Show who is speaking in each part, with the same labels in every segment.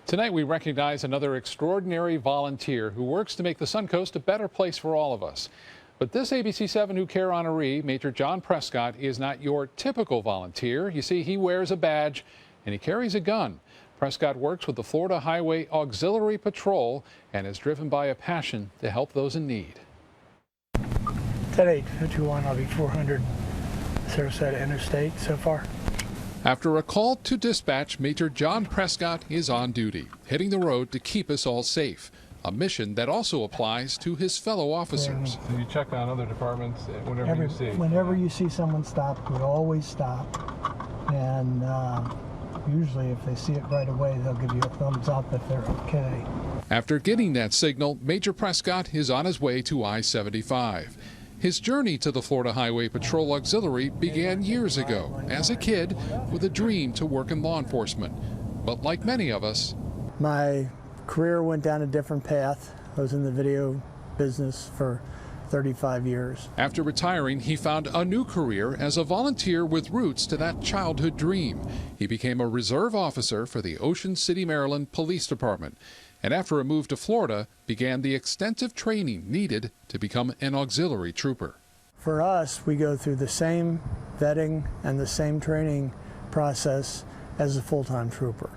Speaker 1: Tonight we recognize another extraordinary volunteer who works to make the Suncoast a better place for all of us. But this ABC 7 Who Care honoree, Major John Prescott, is not your typical volunteer. You see, he wears a badge and he carries a gun. Prescott works with the Florida Highway Auxiliary Patrol and is driven by a passion to help those in need.
Speaker 2: At 8:51, I'll be 400 Sarasota Interstate so far.
Speaker 1: After a call to dispatch, Major John Prescott is on duty, hitting the road to keep us all safe. A mission that also applies to his fellow officers.
Speaker 3: So you check on other departments whenever you see?
Speaker 2: Whenever you see someone stop, we always stop. And usually if they see it right away, they'll give you a thumbs up if they're okay.
Speaker 1: After getting that signal, Major Prescott is on his way to I-75. His journey to the Florida Highway Patrol Auxiliary began years ago as a kid with a dream to work in law enforcement. But like many of us,
Speaker 2: my career went down a different path. I was in the video business for 35 years.
Speaker 1: After retiring, he found a new career as a volunteer with roots to that childhood dream. He became a reserve officer for the Ocean City, Maryland Police Department. And after a move to Florida, began the extensive training needed to become an auxiliary trooper.
Speaker 2: For us, we go through the same vetting and the same training process as a full-time trooper.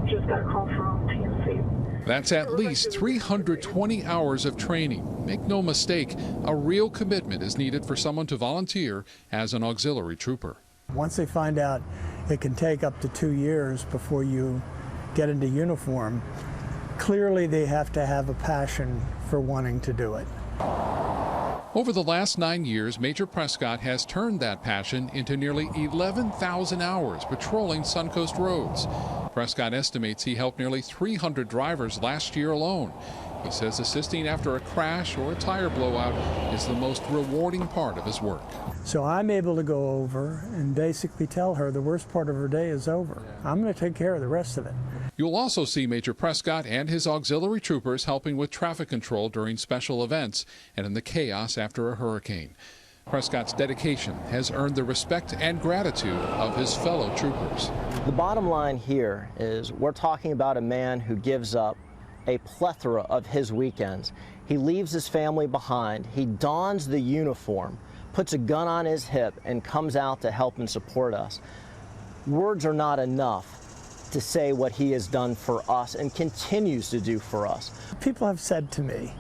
Speaker 4: Just got a call from TMC.
Speaker 1: That's at least 320 hours of training. Make no mistake, a real commitment is needed for someone to volunteer as an auxiliary trooper.
Speaker 2: Once they find out it can take up to 2 years before you get into uniform, clearly they have to have a passion for wanting to do it.
Speaker 1: Over the last 9 years, Major Prescott has turned that passion into nearly 11,000 hours patrolling Suncoast roads. Prescott estimates he helped nearly 300 drivers last year alone. He says assisting after a crash or a tire blowout is the most rewarding part of his work.
Speaker 2: So I'm able to go over and basically tell her the worst part of her day is over. I'm going to take care of the rest of it.
Speaker 1: You'll also see Major Prescott and his auxiliary troopers helping with traffic control during special events and in the chaos after a hurricane. Prescott's dedication has earned the respect and gratitude of his fellow troopers.
Speaker 5: The bottom line here is we're talking about a man who gives up a plethora of his weekends. He leaves his family behind. He dons the uniform, puts a gun on his hip, and comes out to help and support us. Words are not enough to say what he has done for us and continues to do for us.
Speaker 2: People have said to me,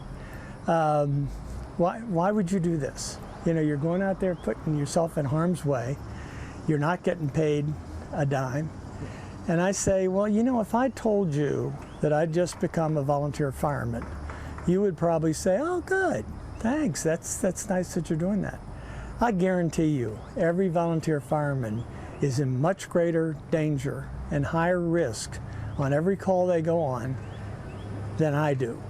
Speaker 2: why would you do this? You know, you're going out there putting yourself in harm's way. You're not getting paid a dime. And I say, well, you know, if I told you that I'd just become a volunteer fireman, you would probably say, oh, good, thanks, that's nice that you're doing that. I guarantee you, every volunteer fireman is in much greater danger and higher risk on every call they go on than I do.